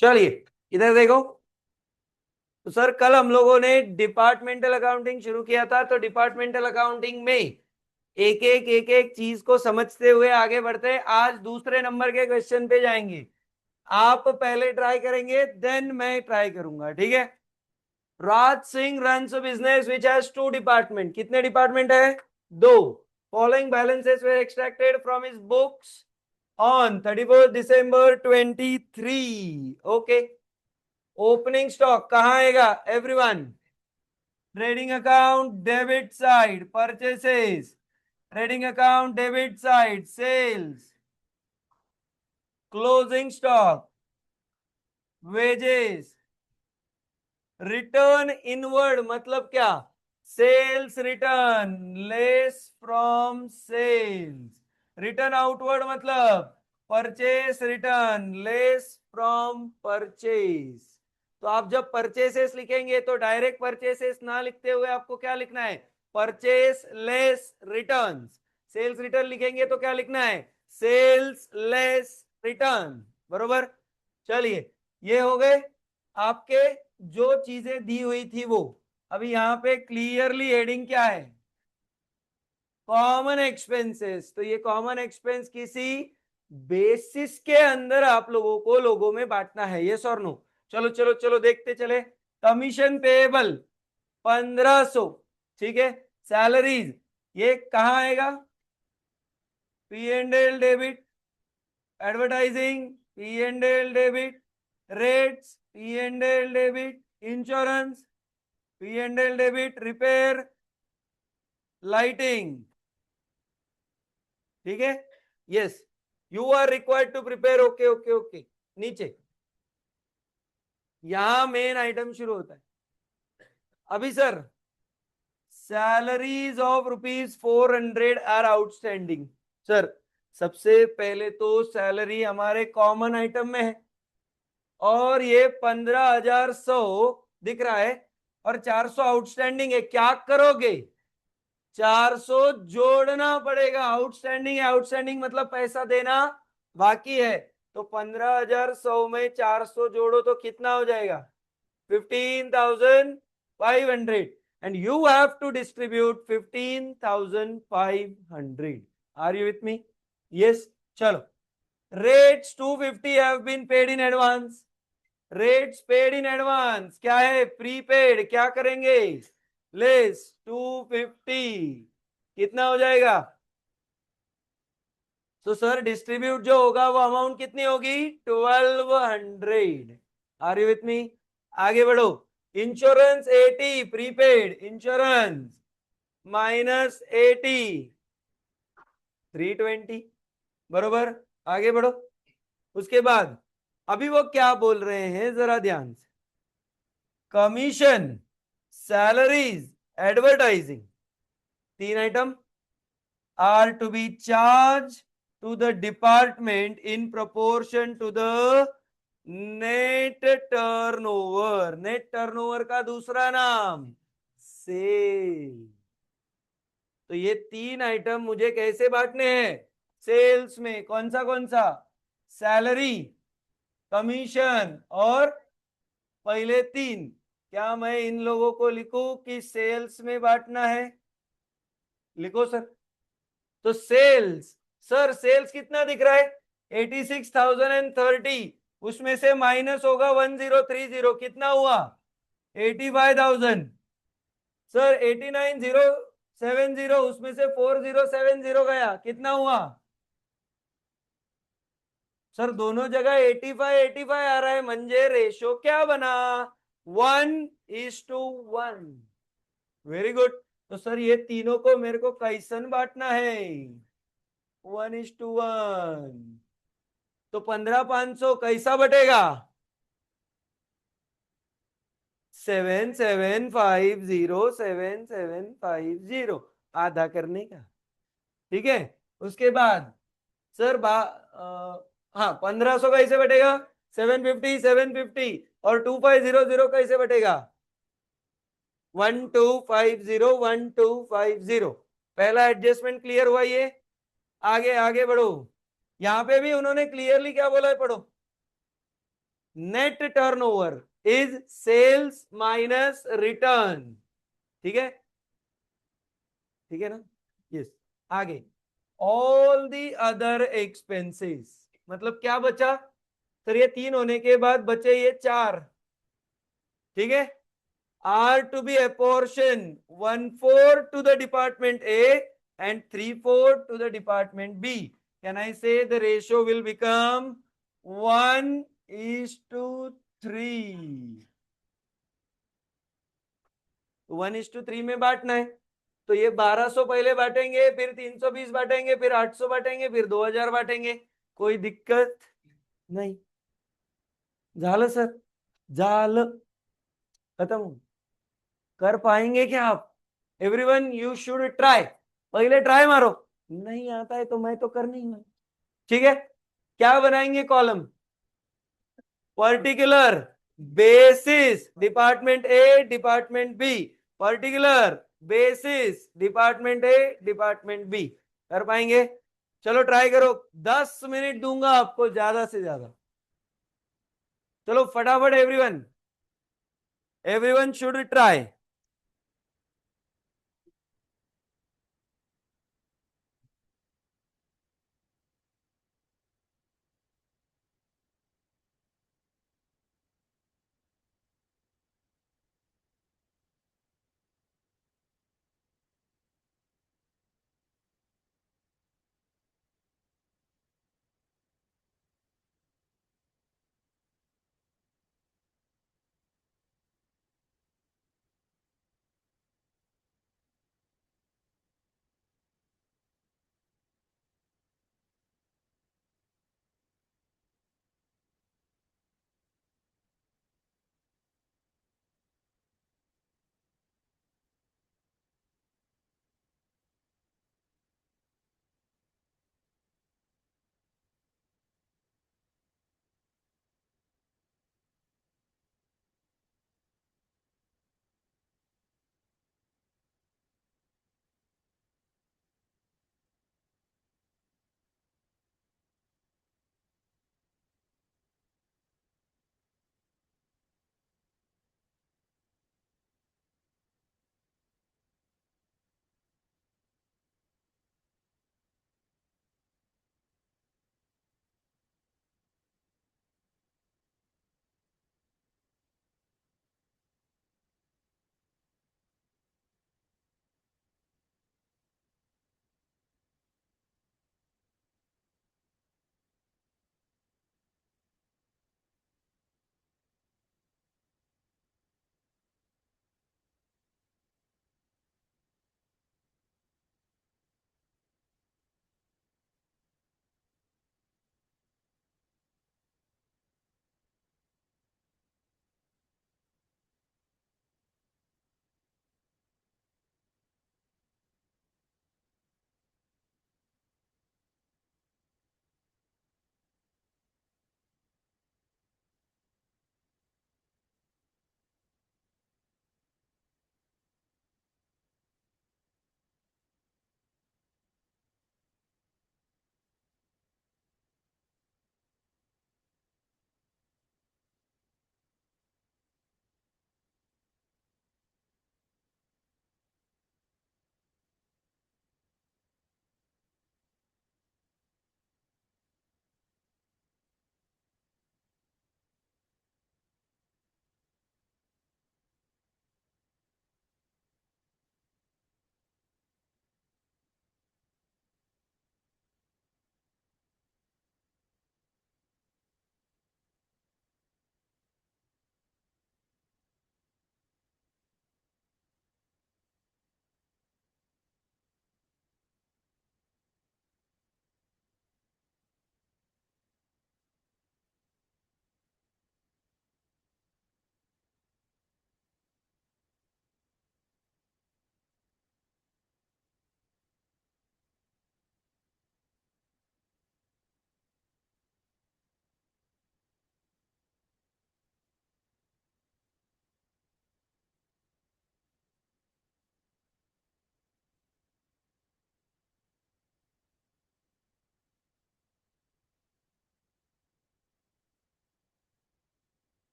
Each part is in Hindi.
चलिए इधर देखो। तो सर कल हम लोगों ने डिपार्टमेंटल अकाउंटिंग शुरू किया था, तो डिपार्टमेंटल अकाउंटिंग में एक एक चीज को समझते हुए आगे बढ़ते हैं। आज दूसरे नंबर के क्वेश्चन पे जाएंगे। आप पहले ट्राई करेंगे, देन मैं ट्राई करूंगा, ठीक है। Raj Singh runs a business which has two department. कितने डिपार्टमेंट है? दो। Following balances were extracted from his books on 31 December 23। Okay. Opening stock कहाँ आएगा everyone? Trading account debit side purchases, trading account debit side sales, closing stock wages, return inward मतलब क्या? Sales return less from sales. Return outward मतलब purchase return less from purchase. तो आप जब परचेसेस लिखेंगे तो डायरेक्ट परचेसेस ना लिखते हुए आपको क्या लिखना है? Purchase less returns. Sales return लिखेंगे तो क्या लिखना है? Sales less return. बरोबर। चलिए ये हो गए आपके जो चीजें दी हुई थी वो। अभी यहां पे क्लियरली हेडिंग क्या है? Common expenses. तो ये कॉमन एक्सपेंस किसी बेसिस के अंदर आप लोगों को लोगों में बांटना है, यस और नो? चलो चलो चलो देखते चले। कमीशन पेएबल 1500, ठीक है। सैलरीज ये कहाँ आएगा? P and L debit. Advertising P and L debit. Rates P and L debit. Insurance P and L debit. Repair lighting, ठीक है। Yes, you are required to prepare. Okay okay okay. नीचे यहां मेन आइटम शुरू होता है। अभी sir salaries of ₹400 are outstanding. Sir सबसे पहले तो सैलरी हमारे कॉमन आइटम में है और ये 15,100 दिख रहा है और 400 आउटस्टैंडिंग है। क्या करोगे? 400 जोड़ना पड़ेगा। आउटस्टैंडिंग है, आउटस्टैंडिंग मतलब पैसा देना बाकी है। तो 15,100 में 400 जोड़ो तो कितना हो जाएगा? 15,500। And you have to distribute 15,500। Are you with me? Yes. चलो, rates 250 have been paid in advance. Rates paid in advance क्या है? प्रीपेड। क्या करेंगे? लेस 250, कितना हो जाएगा? तो सर डिस्ट्रीब्यूट जो होगा वो अमाउंट कितनी होगी? 1200। Are you with me? आगे बढ़ो। Insurance 80 prepaid. इंश्योरेंस -80 320। बरोबर। आगे बढ़ो। उसके बाद अभी वो क्या बोल रहे हैं जरा ध्यान से। कमीशन, सैलरीज, एडवर्टाइजिंग, तीन item are to be charged to the department in proportion to the net turnover। Net turnover का दूसरा नाम सेल। तो ये तीन आइटम मुझे कैसे बांटने हैं? सेल्स में कौन सा? सैलरी, कमीशन और पहले तीन। क्या मैं इन लोगों को लिखूं कि सेल्स में बांटना है? लिखो सर। तो सेल्स, सर सेल्स कितना दिख रहा है? 86,030। उसमें से माइनस होगा 1030, कितना हुआ? 85,000। सर 89,070, उसमें से 4070 गया, कितना हुआ? सर दोनों जगह 85 85 आ रहा है, म्हणजे रेशो क्या बना? 1:1। Very good. तो सर ये तीनों को मेरे को कैसन बांटना है? 1:1। तो 15,500 कैसा बटेगा? 7750 आधा करने का, ठीक है। उसके बाद सर हाँ 1,500 कैसे बटेगा? 750 और 2500 कैसे बटेगा? 1250 पहला एडजस्टमेंट क्लियर हुआ ये? आगे आगे बढ़ो। यहां पे भी उन्होंने क्लियरली क्या बोला है, पढ़ो। Net turnover is sales minus return. ठीक है, ठीक है ना? यस। आगे, ऑल दी अदर एक्सपेंसेस, मतलब क्या बचा सर? ये 3 होने के बाद बचे ये 4। ठीक है, are to be apportion 1/4 to the department A and 3/4 to the department B. Can I say the ratio will become 1:3? 1:3 में बांटना है, तो ये 1200 पहले बांटेंगे, फिर 320 बांटेंगे, फिर 800 बांटेंगे, फिर 2000 बांटेंगे। कोई दिक्कत नहीं। झालं सर, झालं, खत्म। कर पाएंगे क्या आप? Everyone you should try. पहले ट्राई मारो, नहीं आता है तो मैं तो कर नहीं हूं। ठीक है, क्या बनाएंगे column? Particular basis department A department B, particular basis department A department B. कर पाएंगे? चलो ट्राई करो, 10 मिनट दूंगा आपको ज्यादा से ज्यादा। चलो फटाफट, एवरीवन, एवरीवन शुड ट्राई।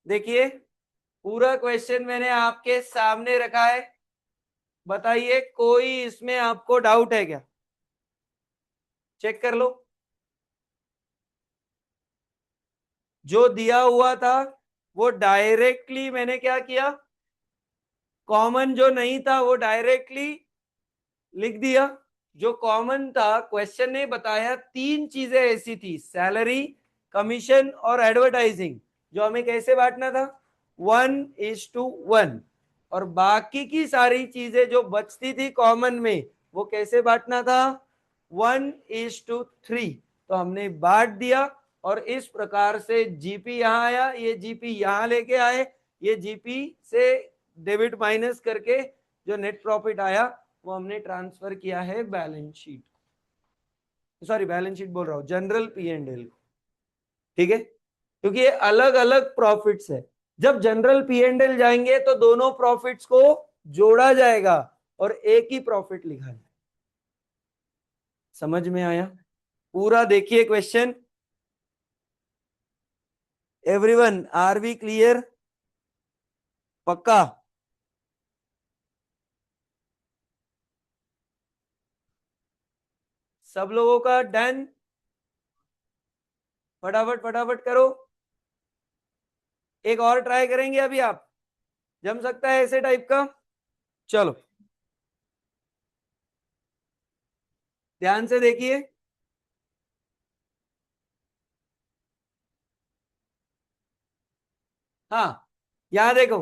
देखिए पूरा क्वेश्चन मैंने आपके सामने रखा है, बताइए कोई इसमें आपको डाउट है क्या? चेक कर लो। जो दिया हुआ था वो डायरेक्टली मैंने क्या किया, कॉमन जो नहीं था वो डायरेक्टली लिख दिया। जो कॉमन था क्वेश्चन ने बताया तीन चीजें ऐसी थी, सैलरी, कमीशन और एडवर्टाइजिंग, जो हमें कैसे बांटना था 1:1, और बाकी की सारी चीजें जो बचती थी कॉमन में वो कैसे बांटना था 1:3। तो हमने बांट दिया और इस प्रकार से जीपी यहां आया, ये जीपी यहां लेके आए, ये जीपी से डेबिट माइनस करके जो नेट प्रॉफिट आया वो हमने ट्रांसफर किया है balance sheet, sorry balance sheet बोल रहा हूं, जनरल पी एंड एल को। ठीक है, क्योंकि ये अलग अलग प्रॉफिट्स है। जब जनरल पी एंड एल जाएंगे तो दोनों प्रॉफिट्स को जोड़ा जाएगा और एक ही प्रॉफिट लिखा जाएगा। समझ में आया? पूरा देखिए question. Everyone are we clear? पक्का? सब लोगों का डन? फटाफट फटाफट करो। एक और ट्राई करेंगे अभी, आप जम सकता है ऐसे टाइप का। चलो ध्यान से देखिए। हाँ, यहां देखो,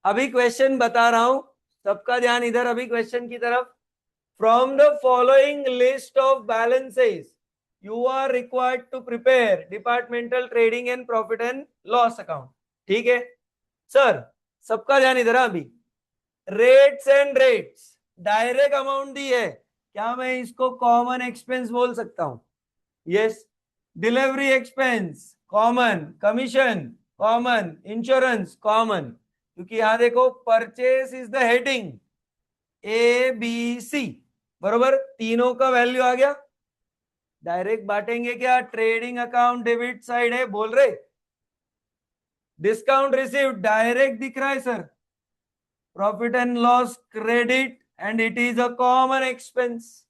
अभी क्वेश्चन बता रहा हूं, सबका ध्यान इधर अभी क्वेश्चन की तरफ। From the following list of balances you are required to prepare departmental trading and profit and loss account. ठीक है सर, सबका ध्यान इधर अभी। Rates and rates, direct amount दी है, क्या मैं इसको कॉमन एक्सपेंस बोल सकता हूं? Yes. Delivery expense common, commission common, insurance common, क्योंकि यहां देखो purchase is the heading A B C, बरोबर, तीनों का वैल्यू आ गया। डायरेक्ट बांटेंगे क्या, ट्रेडिंग अकाउंट डेबिट साइड है बोल रहे। डिस्काउंट रिसीव डायरेक्ट दिख रहा है sir, profit and loss credit and it is a common expense.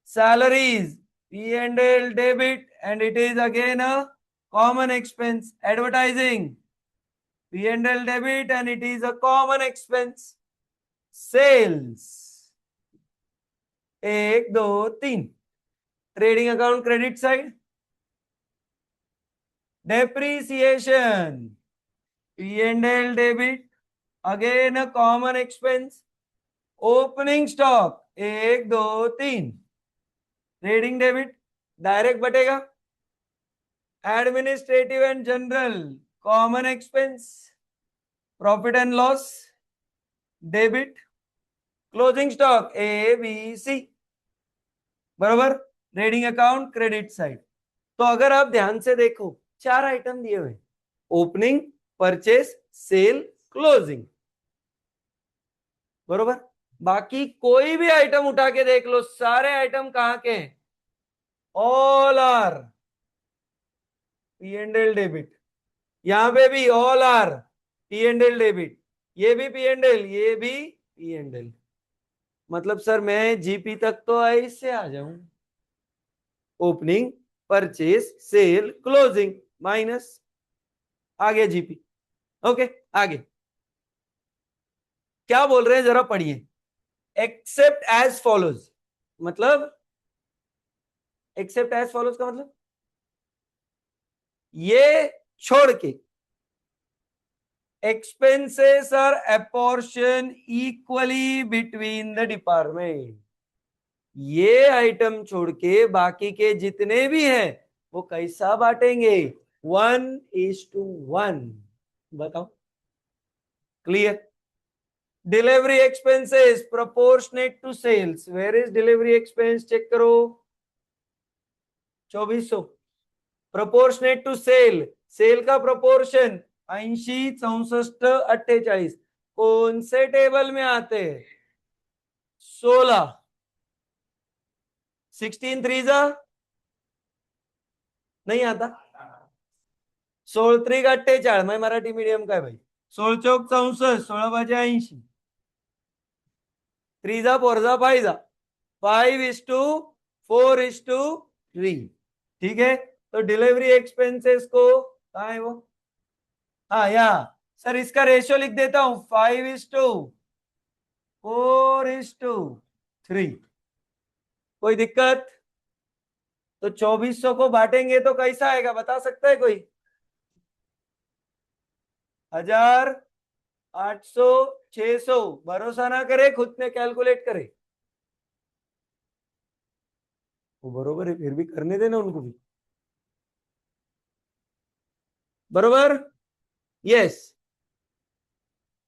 Salaries P&L debit and it is again a common expense. Advertising P&L debit and it is a common expense. Sales 1 2 3, trading account credit side. Depreciation P&L debit, again a common expense. Opening stock 1 2 3, trading debit, direct बटेगा। Administrative and general common expense, profit and loss debit, closing stock A B C, बरोबर, ट्रेडिंग अकाउंट क्रेडिट साइड। तो अगर आप ध्यान से देखो चार आइटम दिए हुए, ओपनिंग, परचेस, सेल, क्लोजिंग, बरोबर। बाकी कोई भी आइटम उठा के देख लो, सारे आइटम कहां के हैं, all are P and L debit. यहां पे भी all are P and L debit, ये भी पी एंड एल, ये भी पी एंड एल। मतलब सर मैं जीपी तक तो ऐसे आ जाऊं, opening, purchase, sale, closing, minus, आ गया जीपी। ओके, आगे क्या बोल रहे हैं जरा पढ़िए। एक्सेप्ट एज फॉलोज, मतलब एक्सेप्ट एज फॉलोज का मतलब ये छोड़ के expenses are apportioned equally between the department, ये आइटम छोड़ के बाकी के जितने भी हैं वो कैसा बांटेंगे 1:1। बताओ, clear? Delivery expenses proportionate to sales, where is delivery expense, check करो। 2400 प्रोपोर्शनेट टू सेल, सेल का प्रोपोर्शन 80 64 48 कौन से टेबल में आते हैं? 16 16 3 नहीं आता, 16 3 48 मैं मराठी मीडियम का है भाई, 16 चौक 64 16 5 80 3 4 5 5:4:3 ठीक है। तो डिलीवरी एक्सपेंसेस को कहा है वो, हाँ या सर इसका रेशियो लिख देता हूं 5:4:3 कोई दिक्कत? तो 2400 को बांटेंगे तो कैसा आएगा बता सकता है कोई? 1000 800 600 भरोसा ना करे खुद ने कैलकुलेट करे, वो बरोबर है फिर भी करने देना उनको भी, बरोबर यस।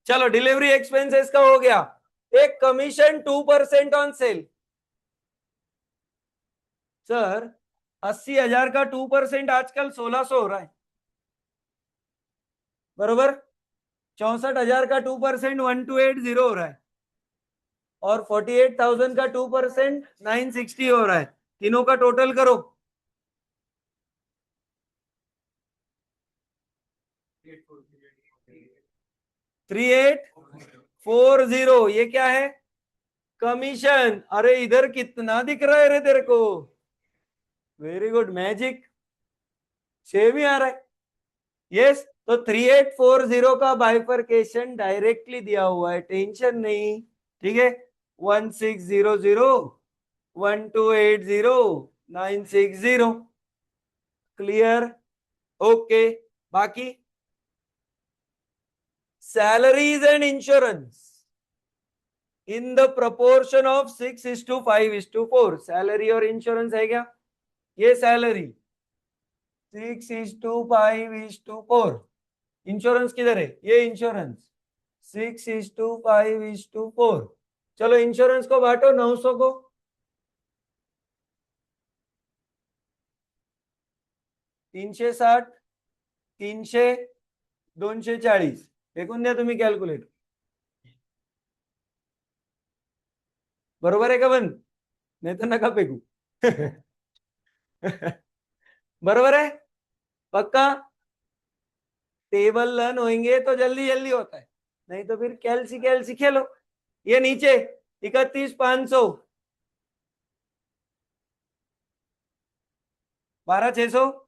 चलो डिलीवरी एक्सपेंसेस का हो गया। एक कमीशन 2% ऑन सेल, सर 80,000 का 2% आजकल 1600 हो रहा है, बरोबर 64,000 का 2% 1280 हो रहा है, और 48,000 का 2% 960 हो रहा है, तीनों का टोटल करो 3840। ये क्या है? कमीशन। अरे इधर कितना दिख रहा है रे तेरे को, वेरी गुड मैजिक, 6 भी आ रहा है यस। तो 3840 का बाइफरकेशन डायरेक्टली दिया हुआ है, टेंशन नहीं, ठीक है। 1600 1280 960 क्लियर, ओके। बाकी salaries and insurance in the proportion of 6:5:4, salary और इंश्योरेंस है क्या? ये सैलरी 6:5:4, इंश्योरेंस किधर है? ये इंश्योरेंस 6:5:4। चलो इंश्योरेंस को बांटो 900 को, 360 300 240 फेकून द्या तुम्ही कॅल्क्युलेट, बरोबर आहे का बंद? नाही तर नका फेकू बरोबर है पक्का? टेबल लर्न होंगे तो जल्दी जल्दी होता है, नहीं तो फिर कैलसी कैलसी खेलो। ये नीचे 31,500 12,600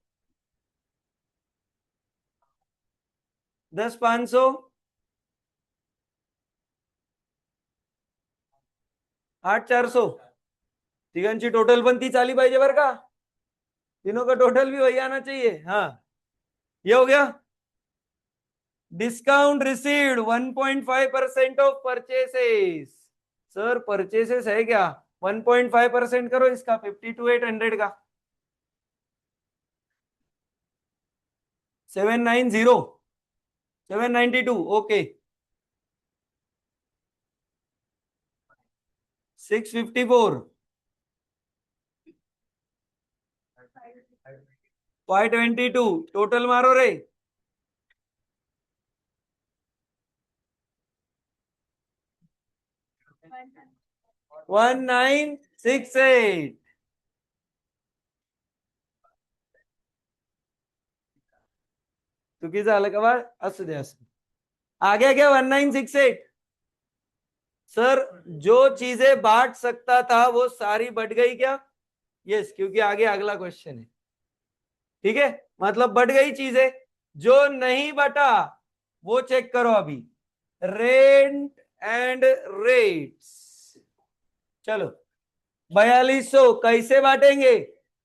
10,500 8,400 तिघांची टोटल पण तीच आली पाहिजे बरं का, तीनों का टोटल भी वही आना चाहिए। हाँ ये हो गया। Discount received 1.5% of purchases, sir purchases है क्या? 1.5% करो इसका 52,800 का 790 792 ओके 654 522 टोटल मारो रे 1968 चुकीचं आलं का बाळ? असू दे असू दे, आ गया क्या 1968? सर जो चीजें बांट सकता था वो सारी बढ़ गई क्या? यस क्योंकि आगे अगला क्वेश्चन है, ठीक है। मतलब बढ़ गई चीजें, जो नहीं बटा वो चेक करो अभी, रेंट एंड रेट्स। चलो 4200 कैसे बांटेंगे?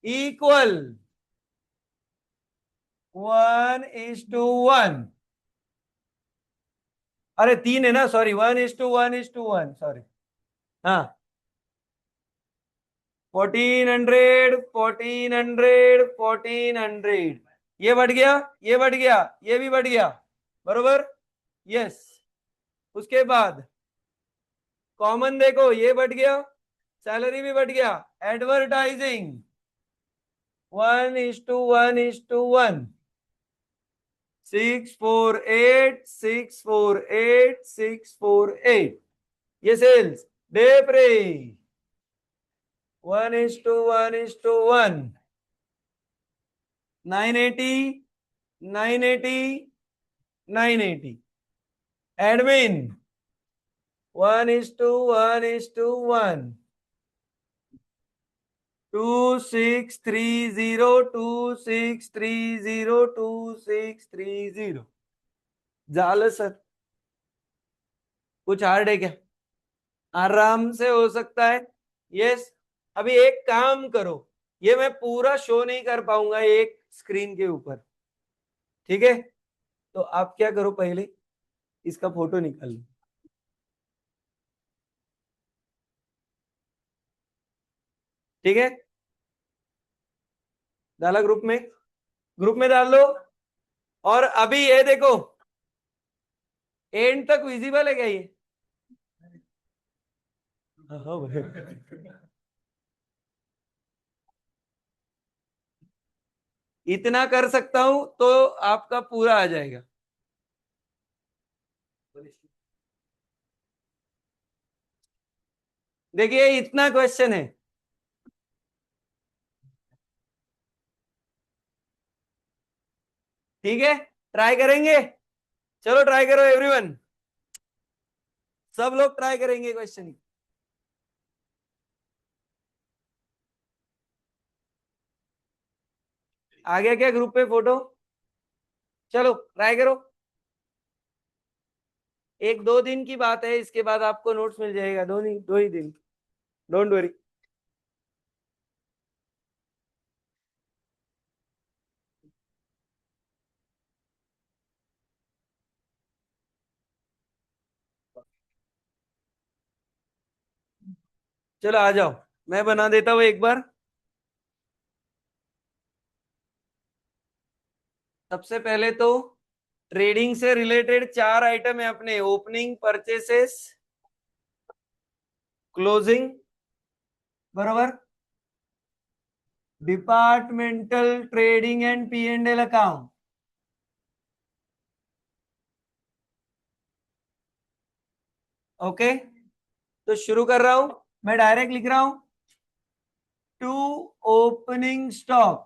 इक्वल 1:1, अरे 3 है ना, सॉरी 1:1:1 सॉरी, हाँ 1400 1400 1400 ये बढ़ गया, ये बढ़ गया, ये भी बढ़ गया, बरोबर यस। उसके बाद कॉमन देखो ये बढ़ गया, सैलरी भी बढ़ गया, एडवर्टाइजिंग 1:1:1. 648, 648, 648. ये सेल्स डेप्रे 1:1:1. 980, 980, 980. Admin 1:1:1. 2630, 2630, 2630. झालं सर. कुछ हार्ड है क्या? आराम से हो सकता है. यस. अभी एक काम करो, ये मैं पूरा शो नहीं कर पाऊंगा एक स्क्रीन के ऊपर. ठीक है, तो आप क्या करो, पहले इसका फोटो निकाल लो. ठीक है, डाला ग्रुप में, ग्रुप में डाल दो. और अभी ये देखो, एंड तक विजिबल है क्या ये? हाँ भाई. इतना कर सकता हूं तो आपका पूरा आ जाएगा. देखिए इतना क्वेश्चन है. ठीक है, ट्राई करेंगे. चलो ट्राई करो एवरीवन, सब लोग ट्राई करेंगे क्वेश्चन. आ गया क्या ग्रुप पे फोटो? चलो ट्राई करो. 1-2 दिन की बात है, इसके बाद आपको नोट्स मिल जाएगा. 2 ही दिन, डोंट वरी. चलो आ जाओ, मैं बना देता हूँ एक बार. सबसे पहले तो ट्रेडिंग से रिलेटेड 4 आइटम है अपने: ओपनिंग, परचेसेस, क्लोजिंग, बरोबर, departmental trading and P&L account. Okay, तो शुरू कर रहा हूं. मैं डायरेक्ट लिख रहा हूं. To opening stock.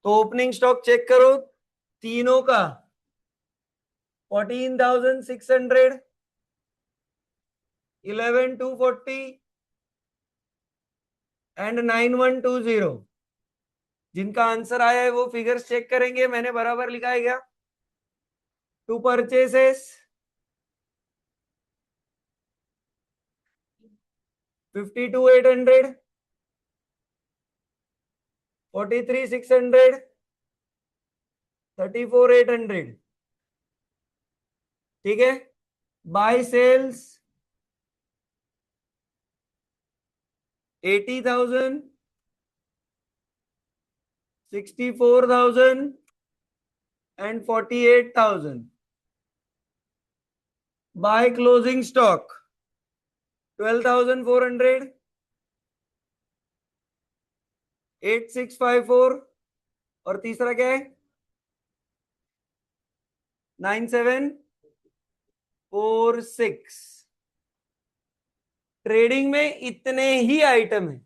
तो ओपनिंग स्टॉक चेक करो तीनों का. 14,600, 11,240 एंड 9,120. जिनका आंसर आया है वो फिगर्स चेक करेंगे, मैंने बराबर लिखा है क्या? To purchases 52,800, 43,600, 34,800. ठीक है. By sales 80,000, 64,000 and 48,000. By closing stock 12,400, 8,654. और तीसरा क्या है? 9,746. ट्रेडिंग में इतने ही आइटम है,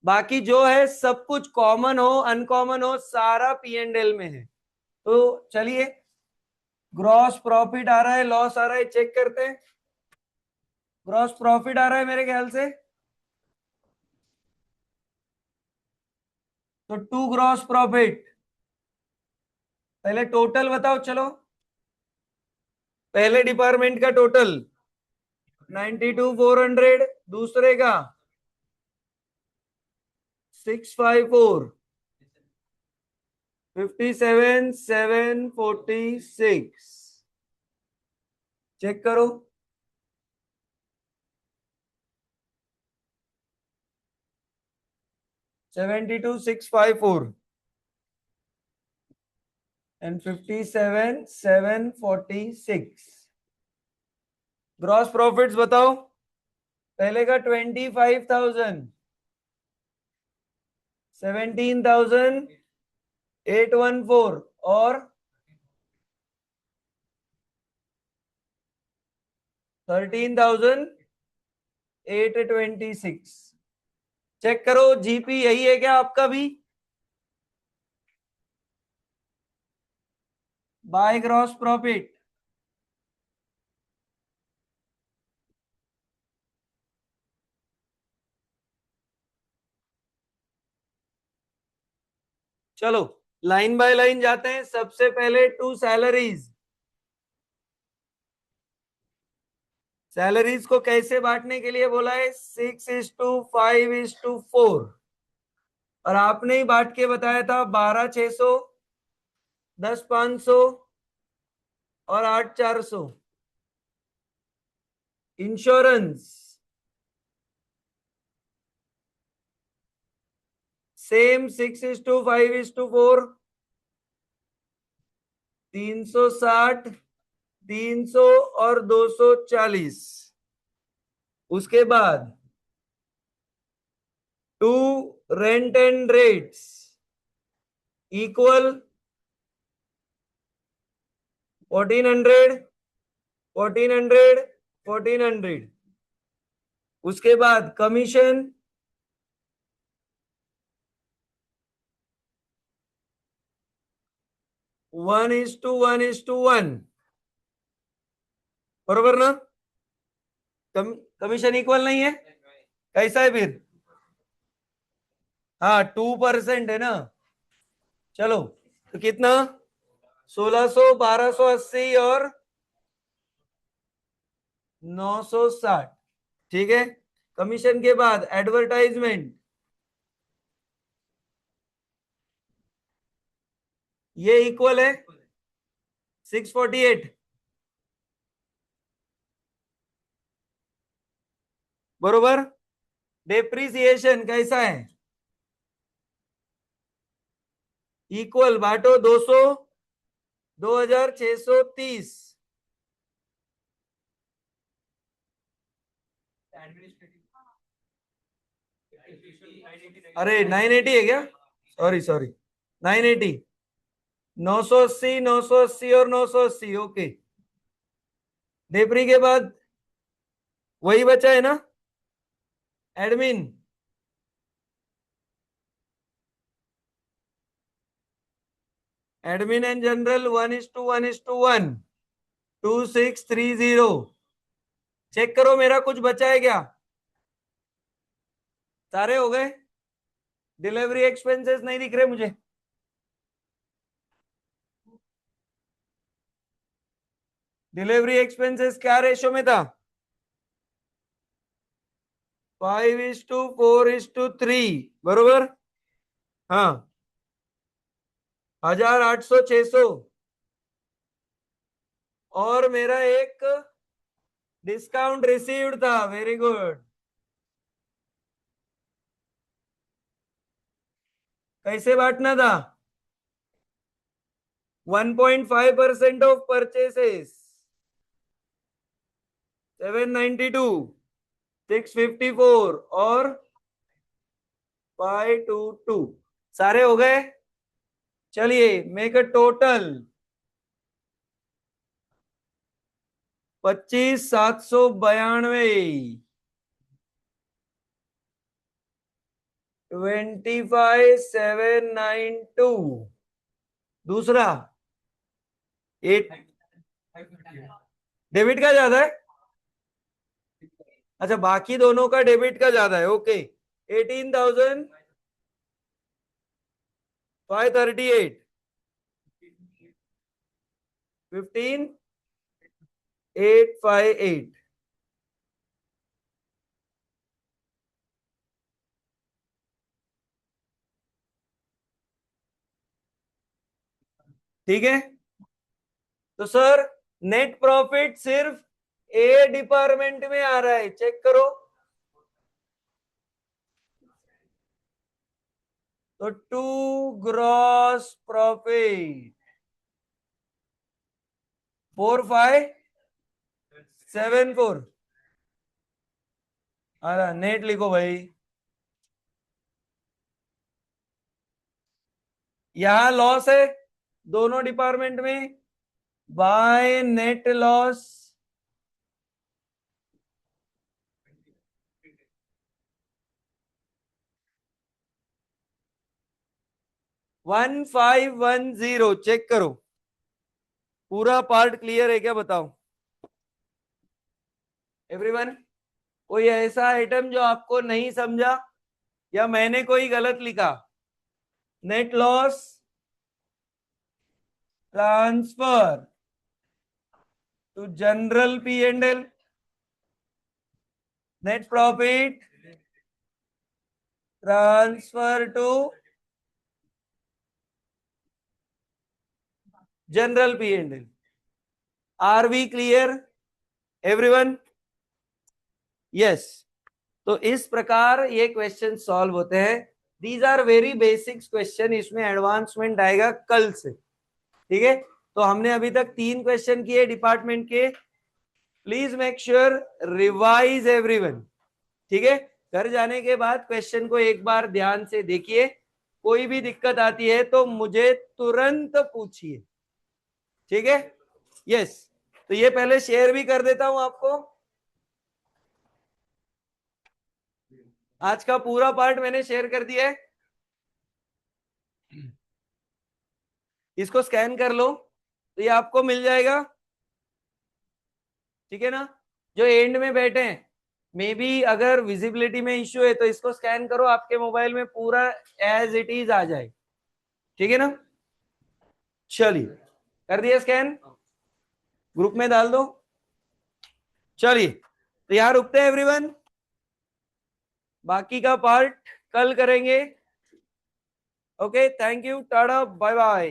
बाकी जो है सब कुछ कॉमन हो अनकॉमन हो सारा P&L में है. तो चलिए, ग्रॉस प्रॉफिट आ रहा है, लॉस आ रहा है, चेक करते हैं. ग्रॉस प्रॉफिट आ रहा है मेरे ख्याल से. तो टू ग्रॉस प्रॉफिट. पहले टोटल बताओ चलो. पहले डिपार्टमेंट का टोटल 92,400, दूसरे का 654, 57,746. चेक करो. 72,654 and 57,746. ग्रॉस प्रॉफिट्स बताओ. पहले का 25,000, 17,814 और 13,826। चेक करो जीपी यही है क्या आपका भी? By gross profit. चलो लाइन बाय लाइन जाते हैं। सबसे पहले टू सैलरीज। सैलरीज को कैसे बांटने के लिए बोला है? 6:5:4। और आपने ही बांट के बताया था 12,600, 10,500 और 8,400। Insurance same 6:5:4। 360, 300 और 240। उसके बाद to rent and rates equal 1,400, 1,400, 1,400। उसके बाद कमीशन 1:1:1। बरोबर ना? कमीशन इक्वल नहीं है? कैसा है फिर? हाँ 2% है ना। चलो तो कितना? 1,600, 1,280 और 960। ठीक है। कमीशन के बाद एडवर्टाइजमेंट, ये इक्वल है 648। बरोबर। डेप्रिसिएशन कैसा है? इक्वल बांटो 200, 2,630। अरे 980 है क्या? Sorry sorry, 980। 980, 980 और 980। ओके। डेप्री के बाद वही बचा है ना? Admin admin and general 1:1:1। 2,630। Check करो मेरा कुछ बचा है क्या? सारे हो गए। डिलीवरी एक्सपेंसेस नहीं दिख रहे मुझे। डिलीवरी एक्सपेंसेस क्या रेशो में था? 5:4:3। बरोबर। हाँ 1,800, 600। और मेरा एक डिस्काउंट रिसीव्ड था। Very good. कैसे बांटना था? 1.5% ऑफ परचेसेस 792, 654 और 522। सारे हो गए। चलिए मेक अ टोटल 25,792। 25,792। दूसरा एट। डेबिट का ज्यादा है? अच्छा बाकी दोनों का डेबिट का ज्यादा है। ओके। 18,538। 15,858। ठीक है। तो सर नेट प्रॉफिट सिर्फ ए डिपार्टमेंट में आ रहा है, चेक करो। तो टू ग्रॉस प्रॉफिट 4,574। अरे नेट लिखो भाई। यहां लॉस है दोनों डिपार्टमेंट में बाय नेट लॉस 1510 चेक करो पूरा पार्ट क्लियर है क्या बताओ एवरीवन कोई ऐसा आइटम जो आपको नहीं समझा या मैंने कोई गलत लिखा net loss transfer to general P and L net profit transfer to general P and L are we clear everyone yes तो इस प्रकार ये क्वेश्चन सॉल्व होते हैं these are very basics question इसमें एडवांसमेंट आएगा कल से ठीक है तो हमने अभी तक 3 क्वेश्चन किए डिपार्टमेंट के please make sure revise everyone ठीक है घर जाने के बाद क्वेश्चन को एक बार ध्यान से देखिए कोई भी दिक्कत आती है तो मुझे तुरंत पूछिए ठीक है यस तो ये पहले शेयर भी कर देता हूं आपको आज का पूरा पार्ट मैंने शेयर कर दिया है इसको स्कैन कर लो तो ये आपको मिल जाएगा ठीक है ना जो एंड में बैठे हैं मे बी अगर विजिबिलिटी में इश्यू है तो इसको स्कैन करो आपके मोबाइल में पूरा एज इट इज आ जाए ठीक है ना चलिए कर दिया स्कैन ग्रुप में डाल दो चलिए तो यहां रुकते हैं एवरीवन बाकी का पार्ट कल करेंगे okay thank you tata bye bye